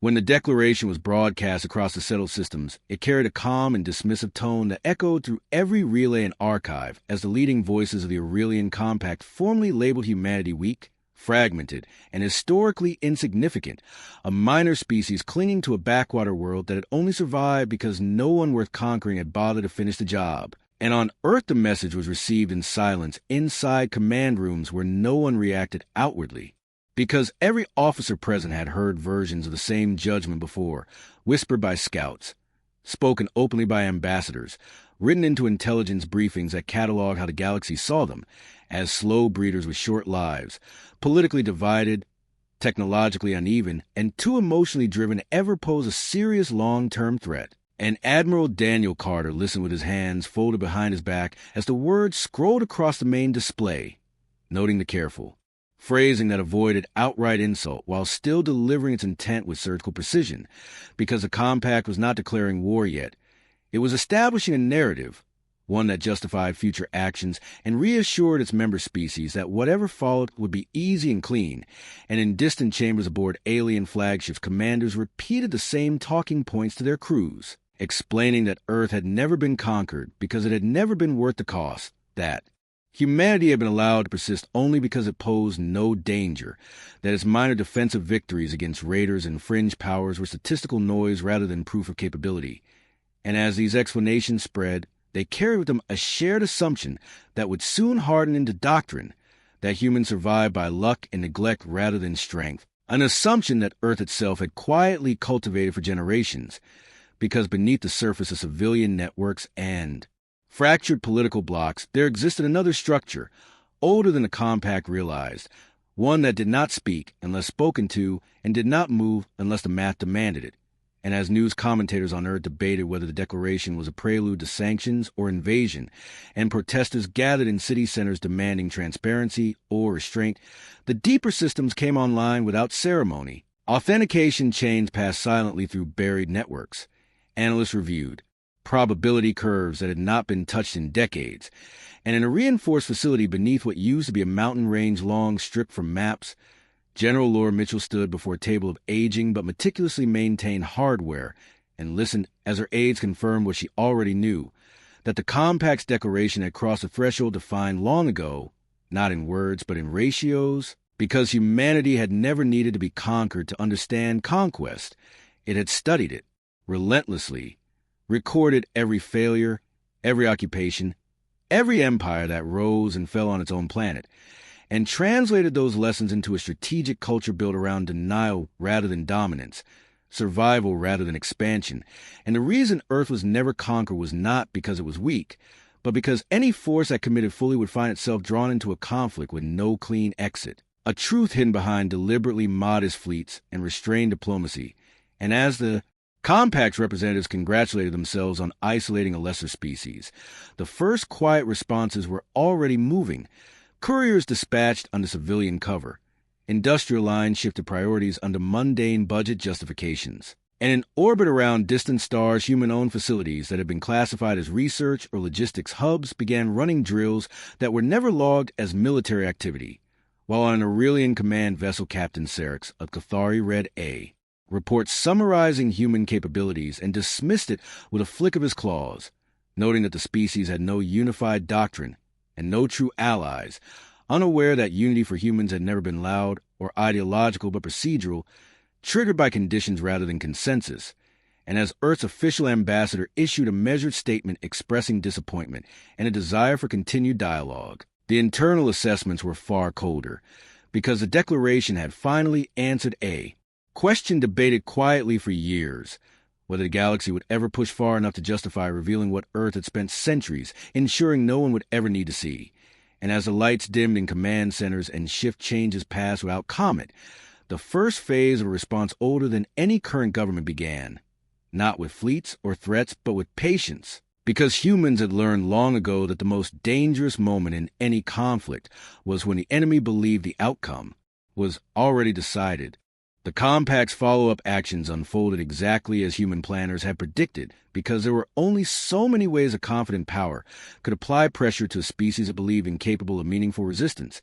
When the declaration was broadcast across the settled systems, it carried a calm and dismissive tone that echoed through every relay and archive as the leading voices of the Aurelian Compact formally labeled humanity weak, fragmented, and historically insignificant, a minor species clinging to a backwater world that had only survived because no one worth conquering had bothered to finish the job. And on Earth the message was received in silence inside command rooms where no one reacted outwardly. Because every officer present had heard versions of the same judgment before, whispered by scouts, spoken openly by ambassadors, written into intelligence briefings that catalog how the galaxy saw them, as slow breeders with short lives, politically divided, technologically uneven, and too emotionally driven to ever pose a serious long-term threat. And Admiral Daniel Carter listened with his hands folded behind his back as the words scrolled across the main display, noting the careful phrasing that avoided outright insult while still delivering its intent with surgical precision, because the Compact was not declaring war yet. It was establishing a narrative, one that justified future actions and reassured its member species that whatever followed would be easy and clean, and in distant chambers aboard alien flagships, commanders repeated the same talking points to their crews, explaining that Earth had never been conquered because it had never been worth the cost, that humanity had been allowed to persist only because it posed no danger, that its minor defensive victories against raiders and fringe powers were statistical noise rather than proof of capability. And as these explanations spread, they carried with them a shared assumption that would soon harden into doctrine, that humans survived by luck and neglect rather than strength, an assumption that Earth itself had quietly cultivated for generations, because beneath the surface of civilian networks and fractured political blocks, there existed another structure, older than the Compact realized, one that did not speak unless spoken to and did not move unless the math demanded it. And as news commentators on Earth debated whether the declaration was a prelude to sanctions or invasion, and protesters gathered in city centers demanding transparency or restraint, the deeper systems came online without ceremony. Authentication chains passed silently through buried networks. Analysts reviewed probability curves that had not been touched in decades, and in a reinforced facility beneath what used to be a mountain range long stripped from maps, General Laura Mitchell stood before a table of aging but meticulously maintained hardware and listened as her aides confirmed what she already knew, that the Compact's declaration had crossed a threshold defined long ago, not in words but in ratios, because humanity had never needed to be conquered to understand conquest. It had studied it relentlessly, recorded every failure, every occupation, every empire that rose and fell on its own planet, and translated those lessons into a strategic culture built around denial rather than dominance, survival rather than expansion. And the reason Earth was never conquered was not because it was weak, but because any force that committed fully would find itself drawn into a conflict with no clean exit, a truth hidden behind deliberately modest fleets and restrained diplomacy. And as the Compact's representatives congratulated themselves on isolating a lesser species, the first quiet responses were already moving. Couriers dispatched under civilian cover. Industrial lines shifted priorities under mundane budget justifications. And in orbit around distant stars, human-owned facilities that had been classified as research or logistics hubs began running drills that were never logged as military activity, while on an Aurelian command vessel, Captain Serix of Cathari read A, reports summarizing human capabilities and dismissed it with a flick of his claws, noting that the species had no unified doctrine and no true allies, unaware that unity for humans had never been loud or ideological but procedural, triggered by conditions rather than consensus. And as Earth's official ambassador issued a measured statement expressing disappointment and a desire for continued dialogue, the internal assessments were far colder, because the declaration had finally answered A, question debated quietly for years, whether the galaxy would ever push far enough to justify revealing what Earth had spent centuries ensuring no one would ever need to see. And as the lights dimmed in command centers and shift changes passed without comment, the first phase of a response older than any current government began, not with fleets or threats, but with patience, because humans had learned long ago that the most dangerous moment in any conflict was when the enemy believed the outcome was already decided. The Compact's follow-up actions unfolded exactly as human planners had predicted, because there were only so many ways a confident power could apply pressure to a species it believed incapable of meaningful resistance.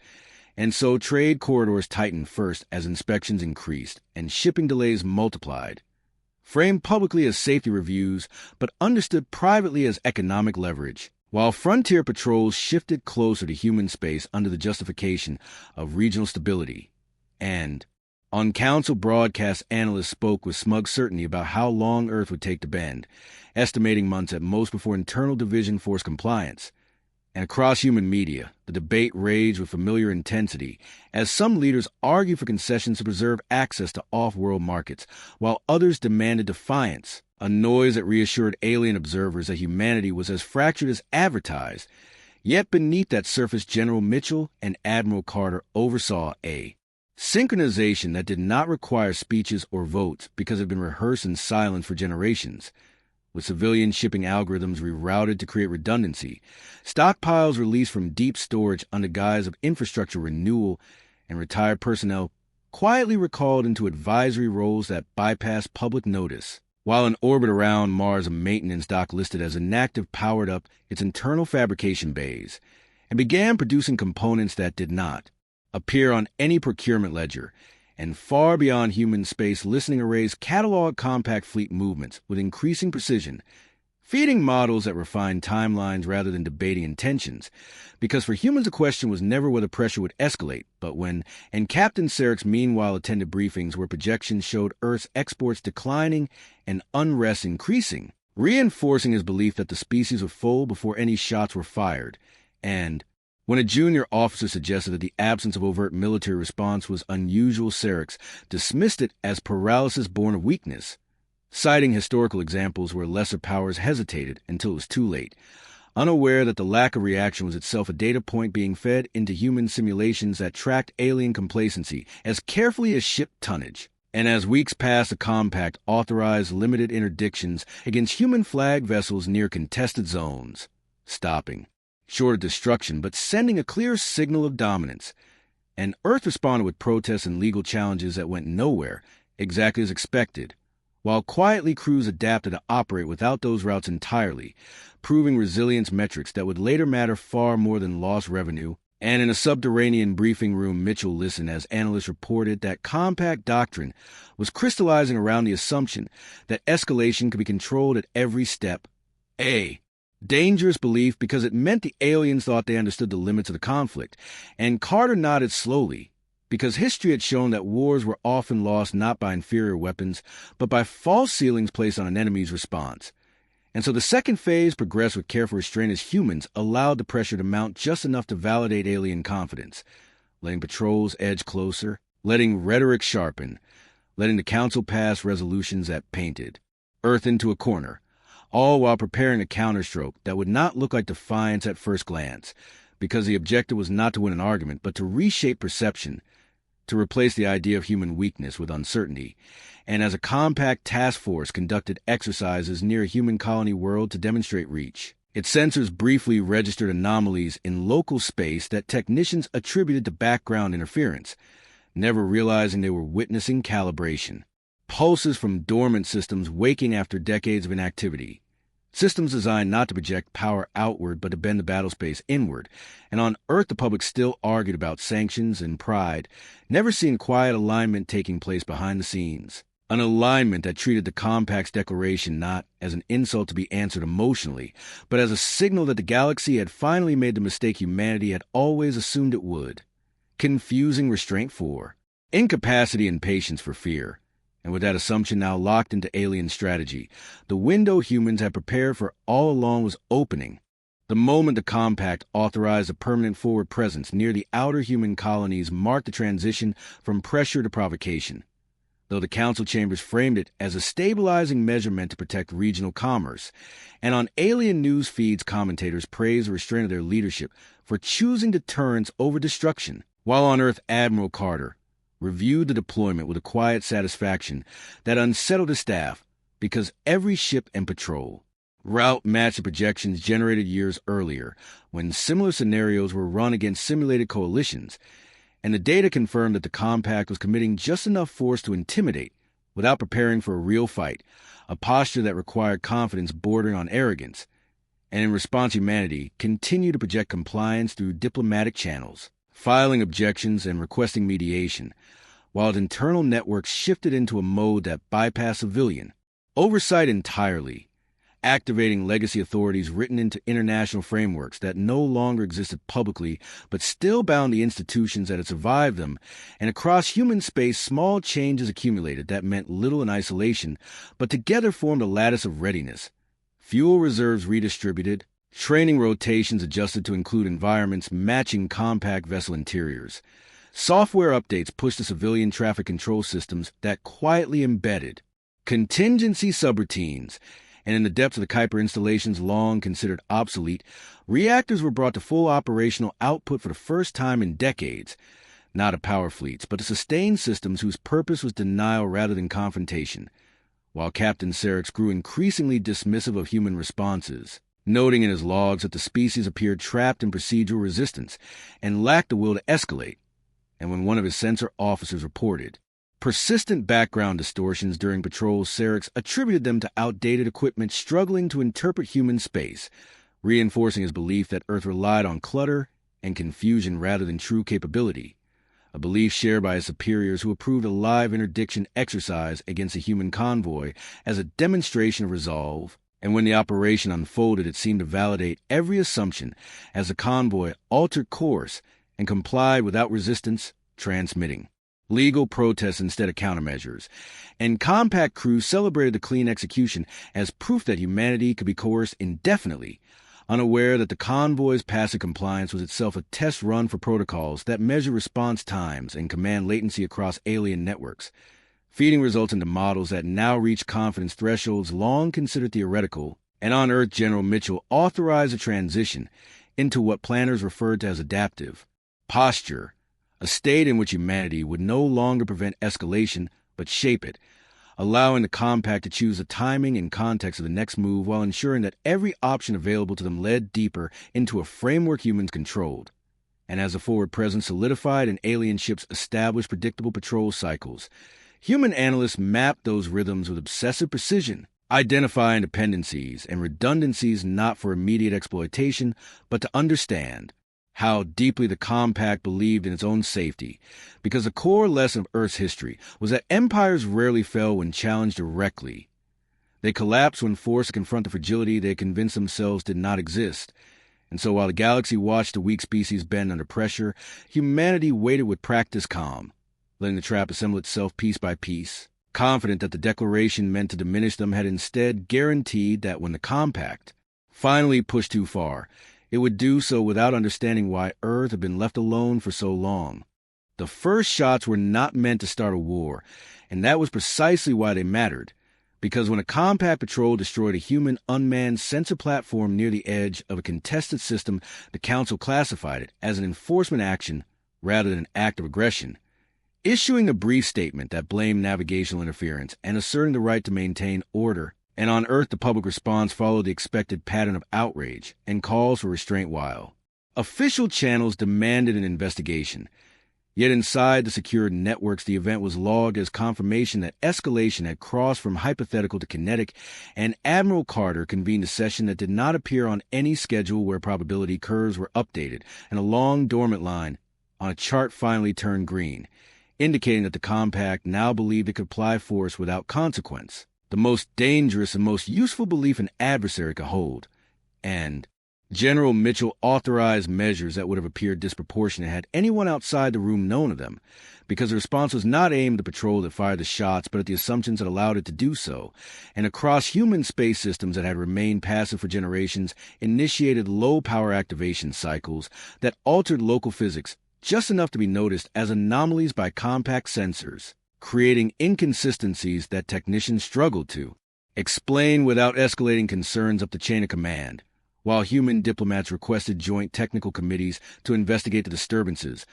And so trade corridors tightened first as inspections increased and shipping delays multiplied. Framed publicly as safety reviews, but understood privately as economic leverage, while frontier patrols shifted closer to human space under the justification of regional stability. And on Council broadcast, analysts spoke with smug certainty about how long Earth would take to bend, estimating months at most before internal division forced compliance. And across human media, the debate raged with familiar intensity, as some leaders argued for concessions to preserve access to off-world markets, while others demanded defiance, a noise that reassured alien observers that humanity was as fractured as advertised. Yet beneath that surface, General Mitchell and Admiral Carter oversaw a synchronization that did not require speeches or votes because it had been rehearsed in silence for generations. With civilian shipping algorithms rerouted to create redundancy, stockpiles released from deep storage under guise of infrastructure renewal, and retired personnel quietly recalled into advisory roles that bypassed public notice. While in orbit around Mars, a maintenance dock listed as inactive powered up its internal fabrication bays and began producing components that did not appear on any procurement ledger. And far beyond human space, listening arrays catalog compact fleet movements with increasing precision, feeding models that refined timelines rather than debating intentions. Because for humans, the question was never whether pressure would escalate, but when. And Captain Serix meanwhile attended briefings where projections showed Earth's exports declining and unrest increasing, reinforcing his belief that the species would fold before any shots were fired. And when a junior officer suggested that the absence of overt military response was unusual, Serix dismissed it as paralysis born of weakness, citing historical examples where lesser powers hesitated until it was too late, unaware that the lack of reaction was itself a data point being fed into human simulations that tracked alien complacency as carefully as ship tonnage. And as weeks passed, the compact authorized limited interdictions against human flag vessels near contested zones, stopping short of destruction, but sending a clear signal of dominance. And Earth responded with protests and legal challenges that went nowhere, exactly as expected, while quietly crews adapted to operate without those routes entirely, proving resilience metrics that would later matter far more than lost revenue. And in a subterranean briefing room, Mitchell listened as analysts reported that compact doctrine was crystallizing around the assumption that escalation could be controlled at every step. A dangerous belief because it meant the aliens thought they understood the limits of the conflict, and Carter nodded slowly, because history had shown that wars were often lost not by inferior weapons, but by false ceilings placed on an enemy's response. And so the second phase progressed with careful restraint as humans allowed the pressure to mount just enough to validate alien confidence, letting patrols edge closer, letting rhetoric sharpen, letting the Council pass resolutions that painted Earth into a corner, all while preparing a counterstroke that would not look like defiance at first glance, because the objective was not to win an argument, but to reshape perception, to replace the idea of human weakness with uncertainty. And as a compact task force conducted exercises near a human colony world to demonstrate reach, its sensors briefly registered anomalies in local space that technicians attributed to background interference, never realizing they were witnessing calibration. Pulses from dormant systems waking after decades of inactivity. Systems designed not to project power outward but to bend the battlespace inward. And on Earth, the public still argued about sanctions and pride, never seeing quiet alignment taking place behind the scenes. An alignment that treated the compact's declaration not as an insult to be answered emotionally, but as a signal that the galaxy had finally made the mistake humanity had always assumed it would. Confusing restraint for incapacity and patience for fear. And with that assumption now locked into alien strategy, the window humans had prepared for all along was opening. The moment the compact authorized a permanent forward presence near the outer human colonies marked the transition from pressure to provocation, though the Council chambers framed it as a stabilizing measurement to protect regional commerce. And on alien news feeds, commentators praised the restraint of their leadership for choosing deterrence over destruction, while on Earth, Admiral Carter reviewed the deployment with a quiet satisfaction that unsettled his staff, because every ship and patrol route matched the projections generated years earlier when similar scenarios were run against simulated coalitions, and the data confirmed that the compact was committing just enough force to intimidate without preparing for a real fight, a posture that required confidence bordering on arrogance, and in response humanity continued to project compliance through diplomatic channels. filing objections and requesting mediation, while its internal networks shifted into a mode that bypassed civilian oversight entirely, activating legacy authorities written into international frameworks that no longer existed publicly but still bound the institutions that had survived them, and across human space small changes accumulated that meant little in isolation, but together formed a lattice of readiness. Fuel reserves redistributed, training rotations adjusted to include environments matching compact vessel interiors. Software updates pushed to civilian traffic control systems that quietly embedded contingency subroutines, and in the depths of the Kuiper installations long considered obsolete, reactors were brought to full operational output for the first time in decades, not to power fleets, but to sustain systems whose purpose was denial rather than confrontation, while Captain Serix grew increasingly dismissive of human responses, noting in his logs that the species appeared trapped in procedural resistance and lacked the will to escalate, and when one of his sensor officers reported persistent background distortions during patrols, Serix attributed them to outdated equipment struggling to interpret human space, reinforcing his belief that Earth relied on clutter and confusion rather than true capability, a belief shared by his superiors who approved a live interdiction exercise against a human convoy as a demonstration of resolve, and when the operation unfolded it seemed to validate every assumption as the convoy altered course and complied without resistance, transmitting legal protests instead of countermeasures, and compact crews celebrated the clean execution as proof that humanity could be coerced indefinitely, unaware that the convoy's passive compliance was itself a test run for protocols that measure response times and command latency across alien networks, feeding results into models that now reach confidence thresholds long considered theoretical, and on Earth General Mitchell authorized a transition into what planners referred to as adaptive posture, a state in which humanity would no longer prevent escalation but shape it, allowing the compact to choose the timing and context of the next move while ensuring that every option available to them led deeper into a framework humans controlled. And as the forward presence solidified and alien ships established predictable patrol cycles, human analysts mapped those rhythms with obsessive precision, identifying dependencies and redundancies not for immediate exploitation but to understand how deeply the compact believed in its own safety, because the core lesson of Earth's history was that empires rarely fell when challenged directly. They collapsed when forced to confront the fragility they had convinced themselves did not exist. And so while the galaxy watched the weak species bend under pressure, humanity waited with practiced calm, letting the trap assemble itself piece by piece, confident that the declaration meant to diminish them had instead guaranteed that when the compact finally pushed too far, it would do so without understanding why Earth had been left alone for so long. The first shots were not meant to start a war, and that was precisely why they mattered, because when a compact patrol destroyed a human unmanned sensor platform near the edge of a contested system, the Council classified it as an enforcement action rather than an act of aggression, issuing a brief statement that blamed navigational interference and asserting the right to maintain order. And on Earth, the public response followed the expected pattern of outrage and calls for restraint while official channels demanded an investigation. Yet inside the secured networks, the event was logged as confirmation that escalation had crossed from hypothetical to kinetic, and Admiral Carter convened a session that did not appear on any schedule where probability curves were updated, and a long dormant line on a chart finally turned green, indicating that the compact now believed it could apply force without consequence, the most dangerous and most useful belief an adversary could hold. And General Mitchell authorized measures that would have appeared disproportionate had anyone outside the room known of them, because the response was not aimed at the patrol that fired the shots, but at the assumptions that allowed it to do so, and across human space systems that had remained passive for generations, initiated low-power activation cycles that altered local physics just enough to be noticed as anomalies by compact sensors, creating inconsistencies that technicians struggled to explain without escalating concerns up the chain of command, while human diplomats requested joint technical committees to investigate the disturbances,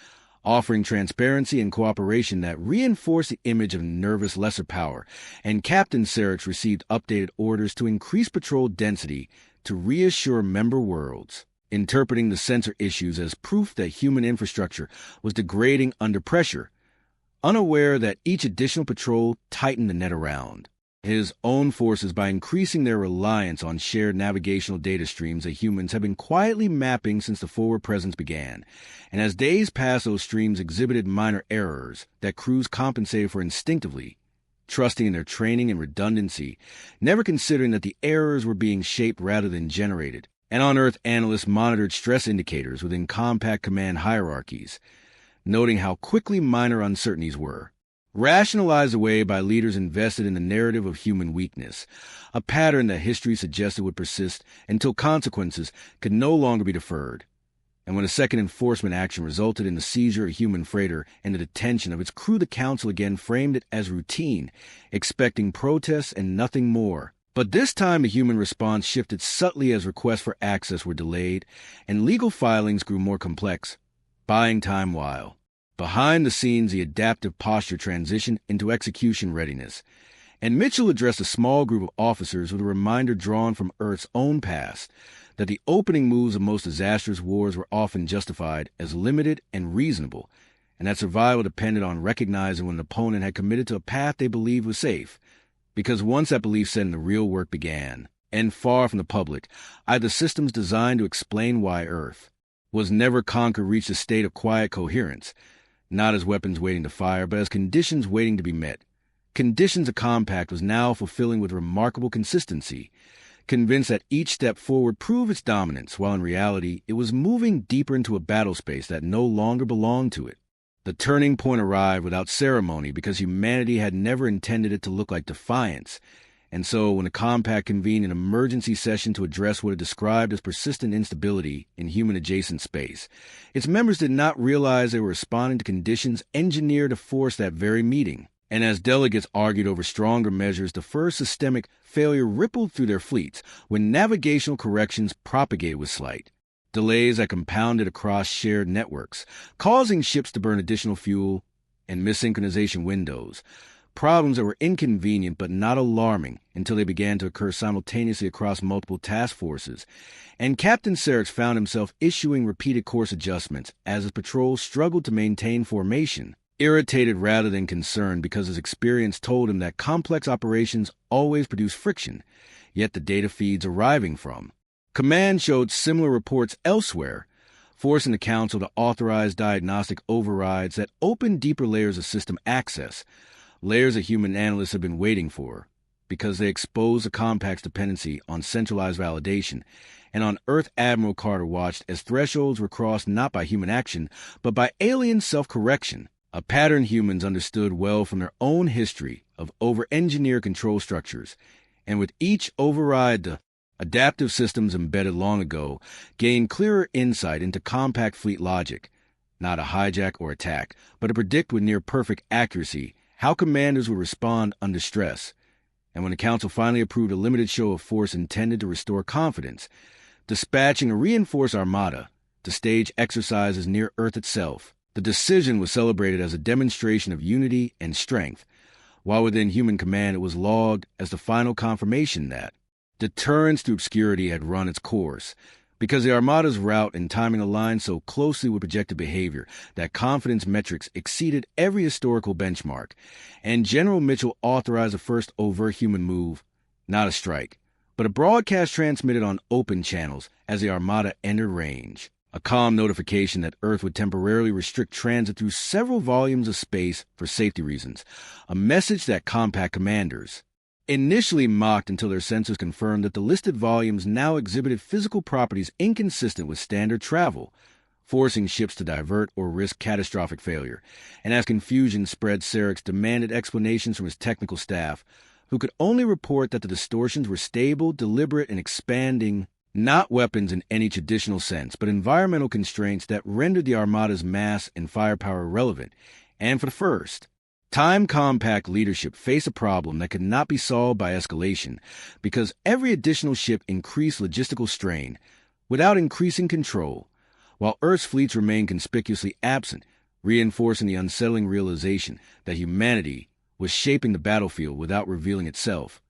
offering transparency and cooperation that reinforced the image of nervous lesser power, and Captain Serix received updated orders to increase patrol density to reassure member worlds, interpreting the sensor issues as proof that human infrastructure was degrading under pressure, unaware that each additional patrol tightened the net around. his own forces by increasing their reliance on shared navigational data streams that humans have been quietly mapping since the forward presence began. And as days passed, those streams exhibited minor errors that crews compensated for instinctively, trusting in their training and redundancy, never considering that the errors were being shaped rather than generated. And on Earth, analysts monitored stress indicators within compact command hierarchies, noting how quickly minor uncertainties were rationalized away by leaders invested in the narrative of human weakness, a pattern that history suggested would persist until consequences could no longer be deferred. And when a second enforcement action resulted in the seizure of a human freighter and the detention of its crew, the Council again framed it as routine, expecting protests and nothing more. But this time the human response shifted subtly as requests for access were delayed, and legal filings grew more complex, buying time while behind the scenes, the adaptive posture transitioned into execution readiness, and Mitchell addressed a small group of officers with a reminder drawn from Earth's own past that the opening moves of most disastrous wars were often justified as limited and reasonable, and that survival depended on recognizing when an opponent had committed to a path they believed was safe, because once that belief set in, the real work began. And far from the public, either systems designed to explain why Earth was never conquered reached a state of quiet coherence, not as weapons waiting to fire, but as conditions waiting to be met. Conditions a compact was now fulfilling with remarkable consistency, convinced that each step forward proved its dominance, while in reality it was moving deeper into a battle space that no longer belonged to it. The turning point arrived without ceremony because humanity had never intended it to look like defiance. And so, when the compact convened an emergency session to address what it described as persistent instability in human-adjacent space, its members did not realize they were responding to conditions engineered to force that very meeting. And as delegates argued over stronger measures, the first systemic failure rippled through their fleets when navigational corrections propagated with slight delays that compounded across shared networks, causing ships to burn additional fuel and miss-synchronization windows. Problems that were inconvenient but not alarming until they began to occur simultaneously across multiple task forces, and Captain Serix found himself issuing repeated course adjustments as his patrol struggled to maintain formation, irritated rather than concerned because his experience told him that complex operations always produce friction, yet the data feeds arriving from Command showed similar reports elsewhere, forcing the Council to authorize diagnostic overrides that opened deeper layers of system access, layers that human analysts have been waiting for, because they expose the compact's dependency on centralized validation, and on Earth Admiral Carter watched as thresholds were crossed not by human action, but by alien self-correction, a pattern humans understood well from their own history of over-engineered control structures, and with each override the adaptive systems embedded long ago gained clearer insight into compact fleet logic, not a hijack or attack, but to predict with near-perfect accuracy how commanders would respond under stress. And when the Council finally approved a limited show of force intended to restore confidence, dispatching a reinforced armada to stage exercises near Earth itself, the decision was celebrated as a demonstration of unity and strength, while within human command it was logged as the final confirmation that deterrence through obscurity had run its course, because the Armada's route and timing aligned so closely with projected behavior that confidence metrics exceeded every historical benchmark, and General Mitchell authorized the first overt human move, not a strike, but a broadcast transmitted on open channels as the Armada entered range, a calm notification that Earth would temporarily restrict transit through several volumes of space for safety reasons, a message that compact commanders initially mocked until their sensors confirmed that the listed volumes now exhibited physical properties inconsistent with standard travel, forcing ships to divert or risk catastrophic failure. And as confusion spread, Serix demanded explanations from his technical staff, who could only report that the distortions were stable, deliberate, and expanding, not weapons in any traditional sense, but environmental constraints that rendered the Armada's mass and firepower irrelevant. And for the first time, compact leadership faced a problem that could not be solved by escalation, because every additional ship increased logistical strain without increasing control, while Earth's fleets remained conspicuously absent, reinforcing the unsettling realization that humanity was shaping the battlefield without revealing itself.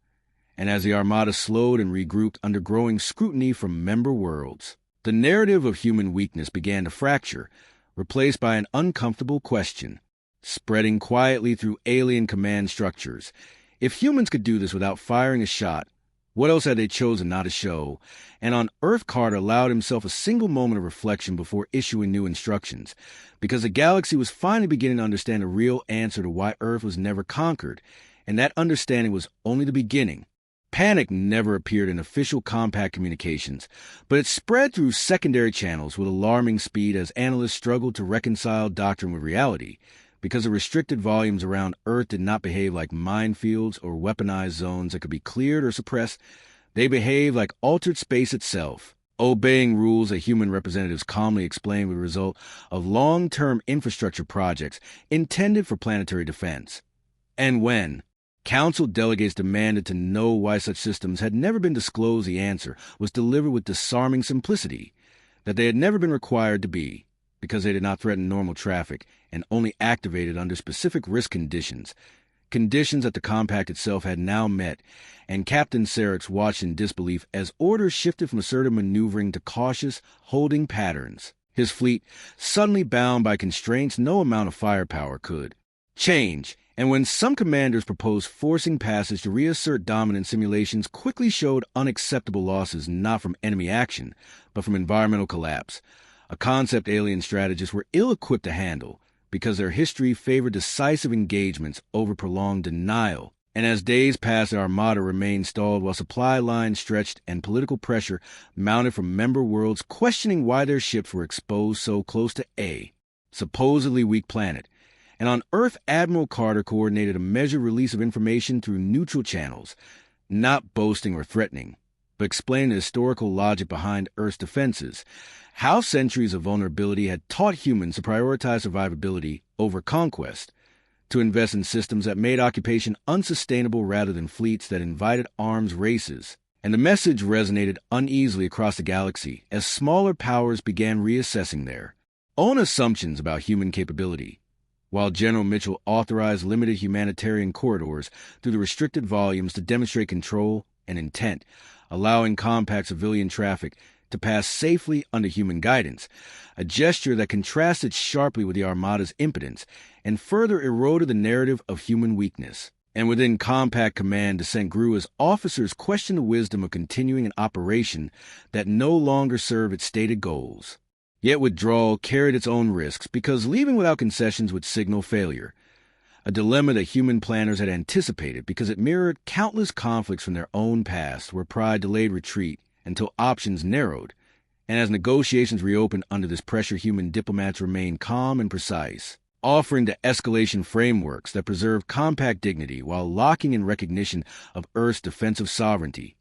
And as the Armada slowed and regrouped under growing scrutiny from member worlds, the narrative of human weakness began to fracture, replaced by an uncomfortable question, spreading quietly through alien command structures. If humans could do this without firing a shot, what else had they chosen not to show? And on Earth, Carter allowed himself a single moment of reflection before issuing new instructions, because the galaxy was finally beginning to understand the real answer to why Earth was never conquered, and that understanding was only the beginning. Panic never appeared in official compact communications, but it spread through secondary channels with alarming speed as analysts struggled to reconcile doctrine with reality, because the restricted volumes around Earth did not behave like minefields or weaponized zones that could be cleared or suppressed. They behaved like altered space itself, obeying rules that human representatives calmly explained were the result of long-term infrastructure projects intended for planetary defense. And when Council delegates demanded to know why such systems had never been disclosed, the answer was delivered with disarming simplicity, that they had never been required to be, because they did not threaten normal traffic and only activated under specific risk conditions, conditions that the compact itself had now met, and Captain Serix watched in disbelief as orders shifted from assertive maneuvering to cautious, holding patterns. His fleet, suddenly bound by constraints no amount of firepower could change, and when some commanders proposed forcing passage to reassert dominance, simulations quickly showed unacceptable losses not from enemy action, but from environmental collapse, a concept alien strategists were ill-equipped to handle because their history favored decisive engagements over prolonged denial. And as days passed, the Armada remained stalled while supply lines stretched and political pressure mounted from member worlds questioning why their ships were exposed so close to a supposedly weak planet. And on Earth, Admiral Carter coordinated a measured release of information through neutral channels, not boasting or threatening, but explaining the historical logic behind Earth's defenses, how centuries of vulnerability had taught humans to prioritize survivability over conquest, to invest in systems that made occupation unsustainable rather than fleets that invited arms races. And the message resonated uneasily across the galaxy as smaller powers began reassessing their own assumptions about human capability. While General Mitchell authorized limited humanitarian corridors through the restricted volumes to demonstrate control and intent, allowing compact civilian traffic to pass safely under human guidance, a gesture that contrasted sharply with the Armada's impotence and further eroded the narrative of human weakness. And within compact command, dissent grew as officers questioned the wisdom of continuing an operation that no longer served its stated goals. Yet withdrawal carried its own risks because leaving without concessions would signal failure, a dilemma that human planners had anticipated because it mirrored countless conflicts from their own past where pride delayed retreat until options narrowed, and as negotiations reopened under this pressure, human diplomats remained calm and precise, offering the escalation frameworks that preserved compact dignity while locking in recognition of Earth's defensive sovereignty,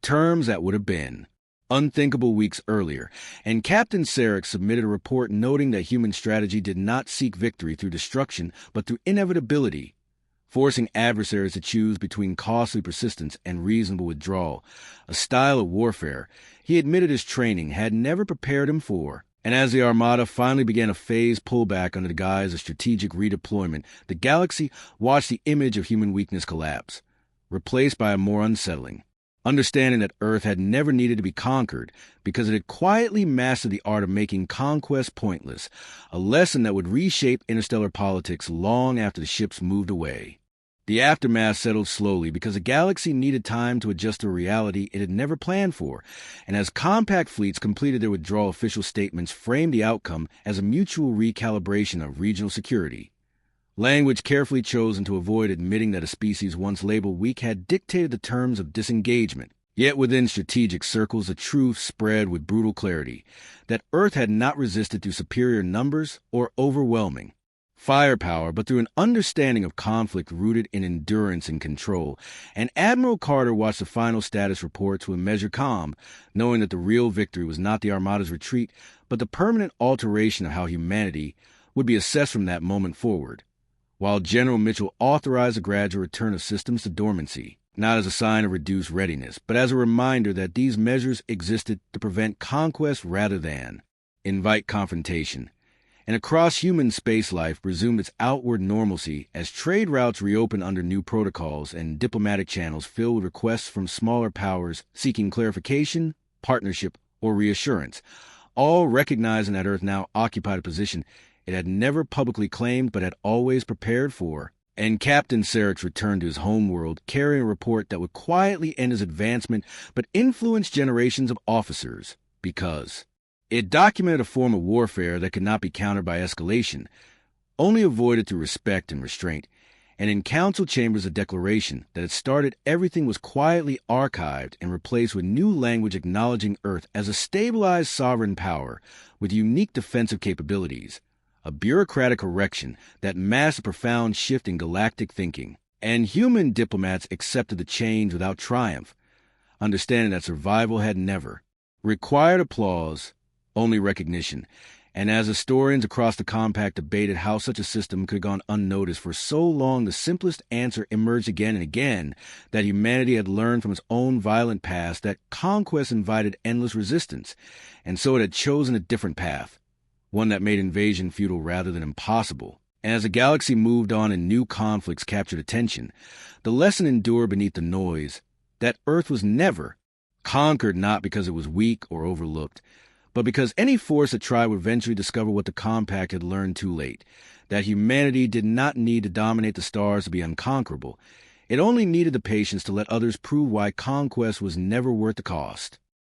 terms that would have been unthinkable weeks earlier. And Captain Serix submitted a report noting that human strategy did not seek victory through destruction but through inevitability, forcing adversaries to choose between costly persistence and reasonable withdrawal, a style of warfare he admitted his training had never prepared him for. And as the Armada finally began a phased pullback under the guise of strategic redeployment, the galaxy watched the image of human weakness collapse, replaced by a more unsettling understanding that Earth had never needed to be conquered because it had quietly mastered the art of making conquest pointless, a lesson that would reshape interstellar politics long after the ships moved away. The aftermath settled slowly because the galaxy needed time to adjust to a reality it had never planned for, and as compact fleets completed their withdrawal, official statements framed the outcome as a mutual recalibration of regional security. Language carefully chosen to avoid admitting that a species once labeled weak had dictated the terms of disengagement. Yet within strategic circles, the truth spread with brutal clarity that Earth had not resisted through superior numbers or overwhelming firepower, but through an understanding of conflict rooted in endurance and control. And Admiral Carter watched the final status reports with measured calm, knowing that the real victory was not the Armada's retreat, but the permanent alteration of how humanity would be assessed from that moment forward. While General Mitchell authorized the gradual return of systems to dormancy, not as a sign of reduced readiness, but as a reminder that these measures existed to prevent conquest rather than invite confrontation. And across human space life resumed its outward normalcy as trade routes reopened under new protocols and diplomatic channels filled with requests from smaller powers seeking clarification, partnership, or reassurance, all recognizing that Earth now occupied a position it had never publicly claimed but had always prepared for. And Captain Serix returned to his homeworld carrying a report that would quietly end his advancement but influence generations of officers, because it documented a form of warfare that could not be countered by escalation, only avoided through respect and restraint. And in council chambers, a declaration that had started everything was quietly archived and replaced with new language acknowledging Earth as a stabilized sovereign power with unique defensive capabilities. A bureaucratic correction that masked a profound shift in galactic thinking. And human diplomats accepted the change without triumph, understanding that survival had never required applause, only recognition. And as historians across the compact debated how such a system could have gone unnoticed for so long, the simplest answer emerged again and again, that humanity had learned from its own violent past that conquest invited endless resistance, and so it had chosen a different path, one that made invasion futile rather than impossible. And as the galaxy moved on and new conflicts captured attention, the lesson endured beneath the noise, that Earth was never conquered, not because it was weak or overlooked, but because any force that tried would eventually discover what the compact had learned too late, that humanity did not need to dominate the stars to be unconquerable. It only needed the patience to let others prove why conquest was never worth the cost.